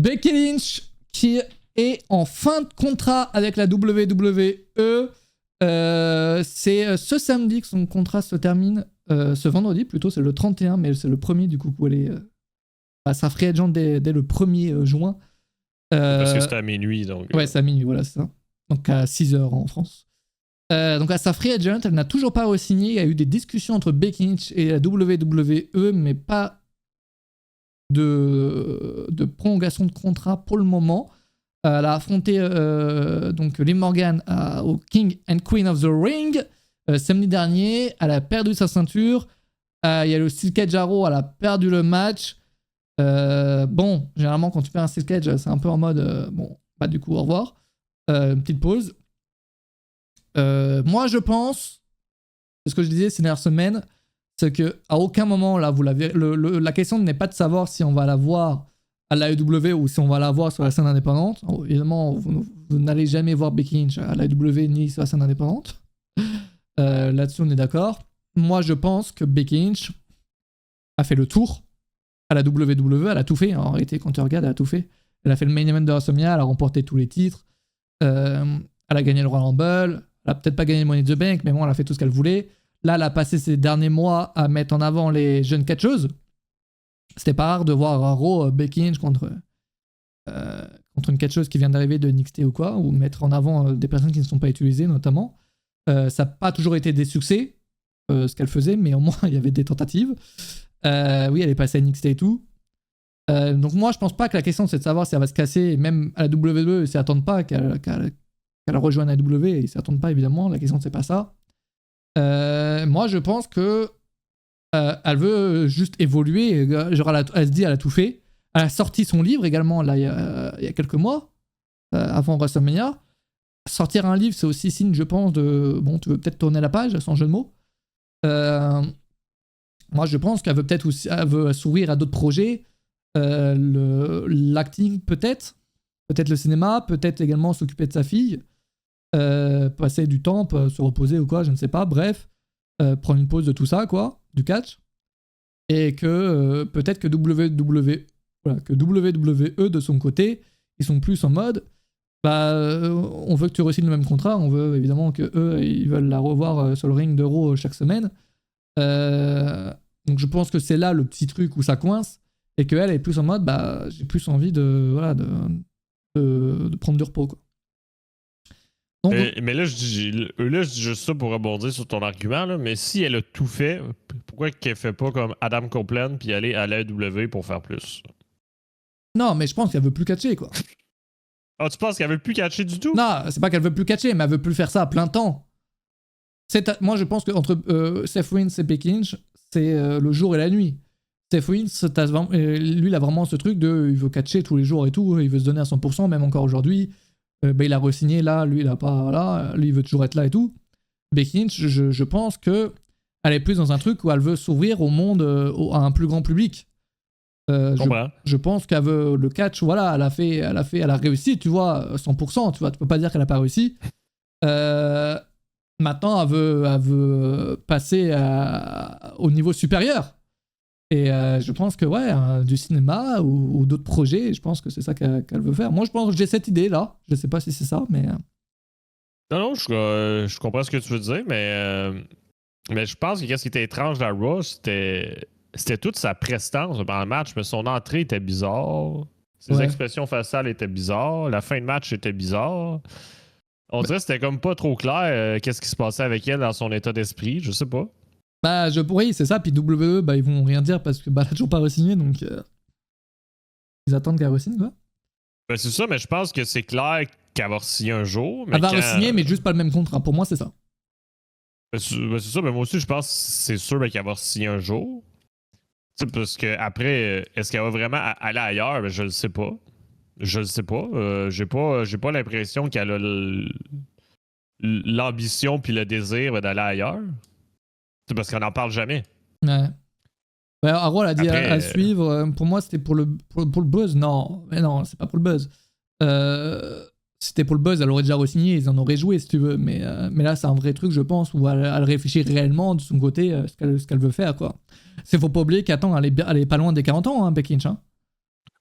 Becky Lynch qui est en fin de contrat avec la WWE. C'est ce samedi que son contrat se termine. Ce vendredi plutôt, c'est le 31, mais c'est le premier du coup où elle est... elle sera free agent dès le 1er juin. Parce que c'était à minuit. Donc, ouais, c'est à minuit, voilà, c'est ça. Donc à 6h en France. Donc à sa free agent, elle n'a toujours pas re-signé. Il y a eu des discussions entre Becky Lynch et la WWE, mais pas de prolongation de contrat pour le moment. Elle a affronté donc Liv Morgan au King and Queen of the Ring samedi dernier. Elle a perdu sa ceinture. Il y a le Steel Cage Arrow, elle a perdu le match. Bon, généralement quand tu perds un Steel Cage, c'est un peu en mode bon, bah du coup au revoir. Une petite pause. Moi je pense, c'est ce que je disais ces dernières semaines, c'est que à aucun moment là vous l'avez. La question n'est pas de savoir si on va la voir à l'AEW ou si on va la voir sur la scène indépendante. Évidemment, vous n'allez jamais voir Becky Lynch à l'AEW ni sur la scène indépendante. Là-dessus on est d'accord. Moi je pense que Becky Lynch a fait le tour à la WWE, elle a tout fait. En réalité, quand tu regardes, elle a tout fait. Elle a fait le main event de WrestleMania, elle a remporté tous les titres. Elle a gagné le Royal Rumble. Elle a peut-être pas gagné le Money in the Bank, mais bon, elle a fait tout ce qu'elle voulait. Là, elle a passé ces derniers mois à mettre en avant les jeunes catcheuses. C'était pas rare de voir un Raw Becky Lynch contre une catcheuse qui vient d'arriver de NXT ou quoi, ou mettre en avant des personnes qui ne sont pas utilisées, notamment. Ça n'a pas toujours été des succès, ce qu'elle faisait, mais au moins, il y avait des tentatives. Oui, elle est passée à NXT et tout. Donc moi, je pense pas que la question, c'est de savoir si elle va se casser. Même à la WWE, ils ne s'attendent pas qu'elle rejoigne la WWE. Ils ne s'attendent pas, évidemment. La question, c'est pas ça. Moi, je pense que elle veut juste évoluer. Genre, elle se dit, elle a tout fait. Elle a sorti son livre également, là, il y a quelques mois, avant WrestleMania. Sortir un livre, c'est aussi signe, je pense, de... Bon, tu veux peut-être tourner la page, sans jeu de mots. Moi, je pense qu'elle veut peut-être aussi, elle veut s'ouvrir à d'autres projets. L'acting, peut-être le cinéma, peut-être également s'occuper de sa fille, passer du temps, se reposer ou quoi, je ne sais pas. Bref, prendre une pause de tout ça, quoi, du catch. Et que peut-être que WWE de son côté, ils sont plus en mode on veut que tu re-signes le même contrat, on veut évidemment que eux ils veulent la revoir sur le ring d'Euro chaque semaine. Donc je pense que c'est là le petit truc où ça coince et qu'elle est plus en mode j'ai plus envie de prendre du repos, quoi. Donc, mais là je dis juste ça pour rebondir sur ton argument là, mais si elle a tout fait, pourquoi qu'elle fait pas comme Adam Copeland puis aller à l'AEW pour faire plus? Non, mais je pense qu'elle veut plus catcher, quoi. Ah, tu penses qu'elle veut plus catcher du tout? Non, c'est pas qu'elle veut plus catcher, mais elle veut plus faire ça à plein temps. Moi, je pense qu'entre Seth Rollins et Becky Lynch, c'est le jour et la nuit. Seth Rollins, lui, il a vraiment ce truc de... Il veut catcher tous les jours et tout, il veut se donner à 100%, même encore aujourd'hui. Il a re-signé là, lui, il a pas... Là, lui, il veut toujours être là et tout. Becky Lynch, je pense que elle est plus dans un truc où elle veut s'ouvrir au monde, à un plus grand public. Je pense qu'elle veut le catch, voilà, elle a réussi, tu vois, 100%, tu vois, tu peux pas dire qu'elle a pas réussi. Maintenant, elle veut passer au niveau supérieur. Et je pense que, ouais, du cinéma ou d'autres projets, je pense que c'est ça qu'elle veut faire. Moi, je pense que j'ai cette idée-là. Je sais pas si c'est ça, mais... Non, je comprends ce que tu veux dire, mais je pense que ce qui était étrange dans Raw, c'était toute sa prestance pendant le match, mais son entrée était bizarre. Ses expressions faciales étaient bizarres. La fin de match était bizarre. On dirait que c'était comme pas trop clair qu'est-ce qui se passait avec elle dans son état d'esprit. Je sais pas. Oui, c'est ça. Puis WWE, ils vont rien dire parce que elle a toujours pas re-signé, donc ils attendent qu'elle re-signe, quoi. C'est ça, mais je pense que c'est clair qu'elle va re-signer un jour. Mais elle va re-signer, mais juste pas le même contrat. Pour moi, c'est ça. C'est ça, mais moi aussi, je pense que c'est sûr qu'elle va re-signer un jour. T'sais, parce que après, est-ce qu'elle va vraiment aller ailleurs? Je le sais pas. Je le sais pas. J'ai pas l'impression qu'elle a l'ambition puis le désir d'aller ailleurs. C'est parce qu'on n'en parle jamais. Ouais. Arrow a dit après, à suivre. Pour moi, c'était pour le buzz. Non, mais non, c'est pas pour le buzz. C'était pour le buzz, elle aurait déjà re-signé, ils en auraient joué si tu veux. Mais là, c'est un vrai truc, je pense, où elle réfléchit réellement de son côté ce qu'elle veut faire, quoi. Faut pas oublier qu'attends, elle est pas loin des 40 ans, hein, Becky Lynch. Hein.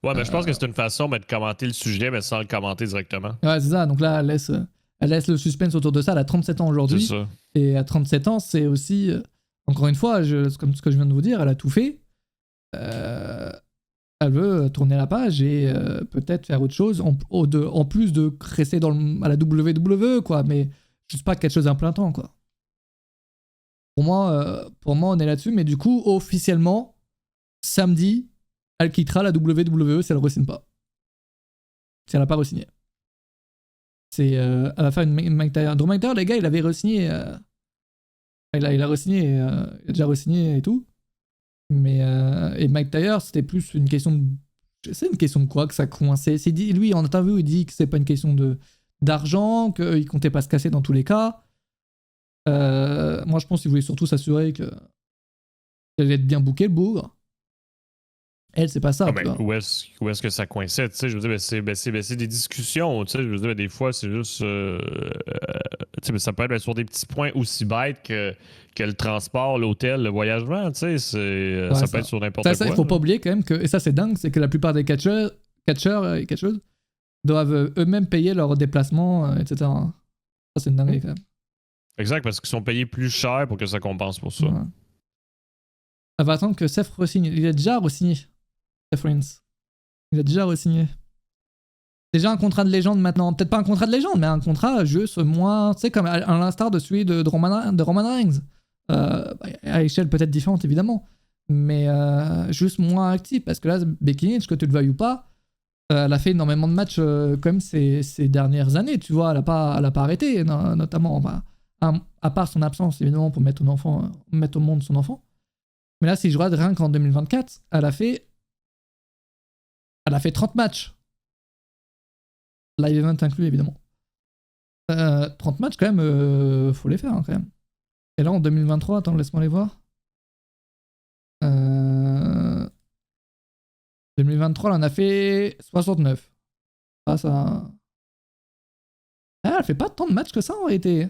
Ouais, mais je pense que c'est une façon de commenter le sujet, mais sans le commenter directement. Ouais, c'est ça. Donc là, elle laisse le suspense autour de ça. Elle a 37 ans C'est aujourd'hui. ça. Et à 37 ans, c'est aussi. Encore une fois, comme ce que je viens de vous dire, elle a tout fait. Elle veut tourner la page et peut-être faire autre chose en plus de rester à la WWE, quoi. Mais juste pas quelque chose à plein temps, quoi. Pour moi, on est là-dessus. Mais du coup, officiellement, samedi, elle quittera la WWE si elle ne re-signe pas. Si elle n'a pas re-signé. Elle va faire une McIntyre. Drew McIntyre, les gars, il avait re-signé. Il a re-signé. Il a déjà re-signé et tout. Mais et McIntyre, c'était plus une question de. C'est une question de quoi que ça coinçait. Lui, en interview, il dit que c'est pas une question d'argent, qu'il comptait pas se casser dans tous les cas. Moi, je pense qu'il voulait surtout s'assurer qu'elle allait être bien bookée, le bougre. Elle, c'est pas ça. Ah, ben, où est-ce que ça coinçait? Tu sais, je veux dire, c'est des discussions. Tu sais, je veux dire, des fois, c'est juste. Tu sais, ça peut être sur des petits points aussi bêtes que le transport, l'hôtel, le voyagement. Tu sais, ça peut être sur n'importe quoi. Ça, il faut pas oublier quand même que. Et ça, c'est dingue, c'est que la plupart des catcheurs et catcheuses doivent eux-mêmes payer leurs déplacements, etc. Ça, c'est une dinguerie quand même. Exact, parce qu'ils sont payés plus cher pour que ça compense pour ça. Ouais. Elle va attendre que Seth re-signe. Il a déjà re-signé. Seth Rollins. Il a déjà re-signé. Déjà un contrat de légende maintenant. Peut-être pas un contrat de légende, mais un contrat juste moins. Tu sais, comme à l'instar de celui de Roman Reigns. À échelle peut-être différente, évidemment. Mais juste moins actif. Parce que là, Becky Lynch, que tu le veuilles ou pas, elle a fait énormément de matchs quand même ces dernières années. Tu vois, elle a pas arrêté, notamment. Enfin, à part son absence, évidemment, pour mettre au monde son enfant. Mais là, si je regarde rien qu'en 2024, elle a fait 30 matchs. Live event inclus, évidemment. 30 matchs, quand même, faut les faire, hein, quand même. Et là, en 2023, attends, laisse-moi les voir. 2023, elle en a fait 69. Ah, ça... Ah, elle fait pas tant de matchs que ça, en réalité.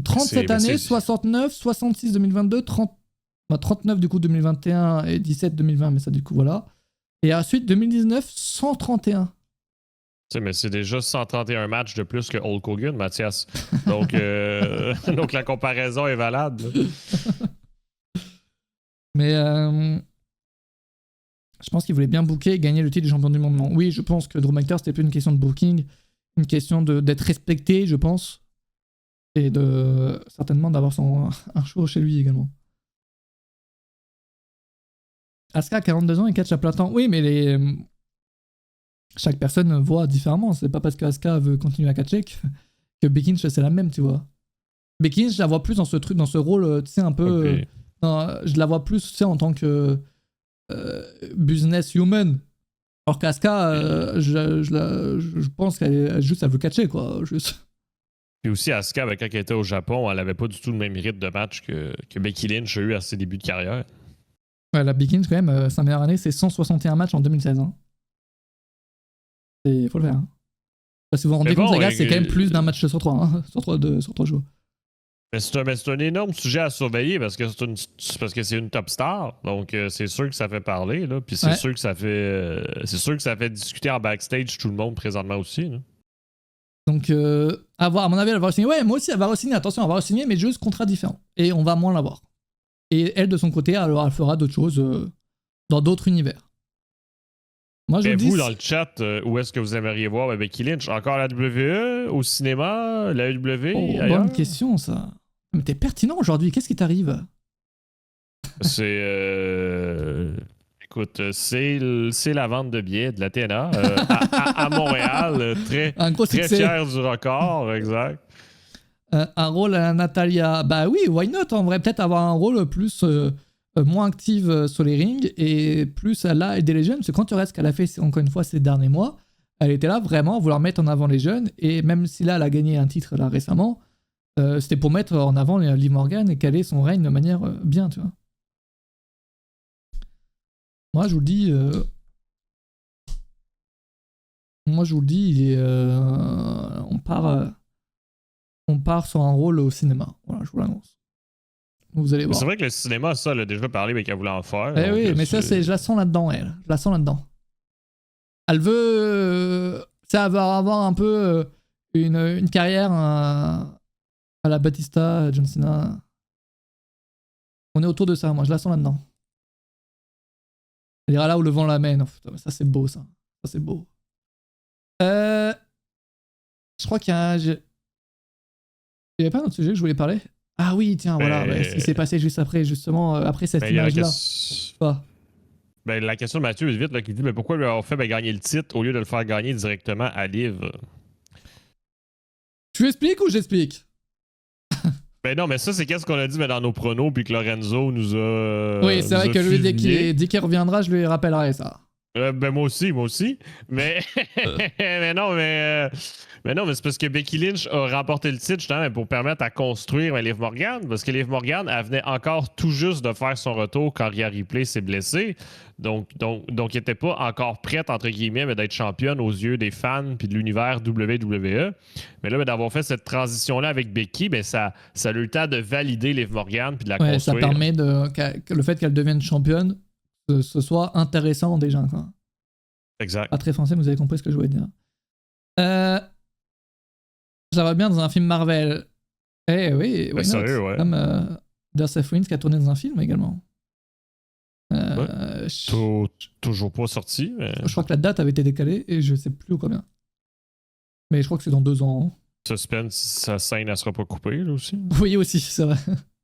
30 cette année, 69, 66 2022, 39 du coup 2021 et 17 2020, mais ça du coup voilà. Et ensuite 2019, 131. Tu sais, mais c'est déjà 131 matchs de plus que Hulk Hogan, Mathias. Donc, donc la comparaison est valable. Mais je pense qu'il voulait bien booker et gagner le titre de champion du monde. Non. Oui, je pense que Drew McIntyre, c'était plus une question de booking, une question d'être respecté, je pense. Et certainement d'avoir un show chez lui également. Asuka a 42 ans et catch à plein temps. Oui, mais chaque personne voit différemment. C'est pas parce que Asuka veut continuer à catcher que Becky Lynch, c'est la même, tu vois. Becky Lynch, je la vois plus dans ce rôle, tu sais, un peu... Okay. Je la vois plus, tu sais, en tant que business human. Alors qu'Asuka, je pense qu'elle veut catcher, quoi. Juste. Puis aussi, Asuka, quand elle était au Japon, elle avait pas du tout le même rythme de match que Becky Lynch a eu à ses débuts de carrière. Ouais, la Becky Lynch, quand même, sa meilleure année, c'est 161 matchs en 2016. Hein. Faut le faire. Hein. Si vous vous rendez compte, les gars, c'est quand même plus d'un match sur 3, hein, sur 3 jours. Mais c'est un énorme sujet à surveiller parce que c'est une top star. Donc, c'est sûr que ça fait parler. Là. Puis c'est sûr que ça fait discuter en backstage tout le monde présentement aussi. Là. Donc, à mon avis, elle va re-signer. Ouais, moi aussi, elle va re-signer. Attention, elle va re-signer, mais juste contrat différent. Et on va moins la voir. Et elle, de son côté, alors, elle fera d'autres choses dans d'autres univers. Moi, je vous, dans le chat, où est-ce que vous aimeriez voir Becky Lynch? Encore la WWE? Au cinéma? La AEW? Bonne question, ça. Mais t'es pertinent aujourd'hui. Qu'est-ce qui t'arrive? Écoute, c'est la vente de billets de la TNA à Montréal. Très fier du record, exact. Un rôle à la Natalia. Bah oui, why not? On devrait peut-être avoir un rôle plus... moins active sur les rings et plus à la aider les jeunes. Parce que quand tu regardes ce qu'elle a fait, encore une fois, ces derniers mois, elle était là vraiment à vouloir mettre en avant les jeunes. Et même si là, elle a gagné un titre là récemment, c'était pour mettre en avant Liv Morgan et caler son règne de manière bien, tu vois. Moi, je vous le dis... on part sur un rôle au cinéma. Voilà, je vous l'annonce. Vous allez voir. C'est vrai que le cinéma, ça, elle a déjà parlé, mais qu'elle voulait en faire. Oui, mais ça, je la sens là-dedans, elle. Je la sens là-dedans. Elle veut, ça va avoir un peu une carrière à la Batista, John Cena. On est autour de ça, moi je la sens là-dedans. Elle ira là où le vent l'amène. Oh, putain, ça c'est beau ça. Ça c'est beau. Je crois qu'il y a... Il y avait pas un autre sujet que je voulais parler? Ah oui, tiens, voilà. Ce qui s'est passé juste après, justement, après cette image-là. La question de Mathieu, vite, là, qui dit mais pourquoi lui avoir fait gagner le titre au lieu de le faire gagner directement à Liv? Tu expliques ou j'explique? Non, mais ça, c'est qu'est-ce qu'on a dit dans nos pronos, puis que Lorenzo nous a. Oui, c'est vrai que lui, dès qu'il reviendra, je lui rappellerai ça. Moi aussi. Mais, mais non, mais c'est parce que Becky Lynch a remporté le titre justement pour permettre à construire Liv Morgan. Parce que Liv Morgan, elle venait encore tout juste de faire son retour quand Rhea Ripley s'est blessée. Donc, elle n'était pas encore prête, entre guillemets, mais d'être championne aux yeux des fans puis de l'univers WWE. Mais là, d'avoir fait cette transition-là avec Becky, ça a eu le temps de valider Liv Morgan puis de la construire. Ça permet que le fait qu'elle devienne championne, ce soit intéressant déjà. Quoi. Exact. Pas très français, mais vous avez compris ce que je voulais dire. Ça va bien dans un film Marvel. Oui, sérieux, ouais. Comme Seth Rollins qui a tourné dans un film également. Toujours pas sorti. Mais... Je crois que la date avait été décalée et je sais plus combien. Mais je crois que c'est dans 2 ans. Suspense, sa scène, elle sera pas coupée là aussi. Oui, aussi, c'est vrai.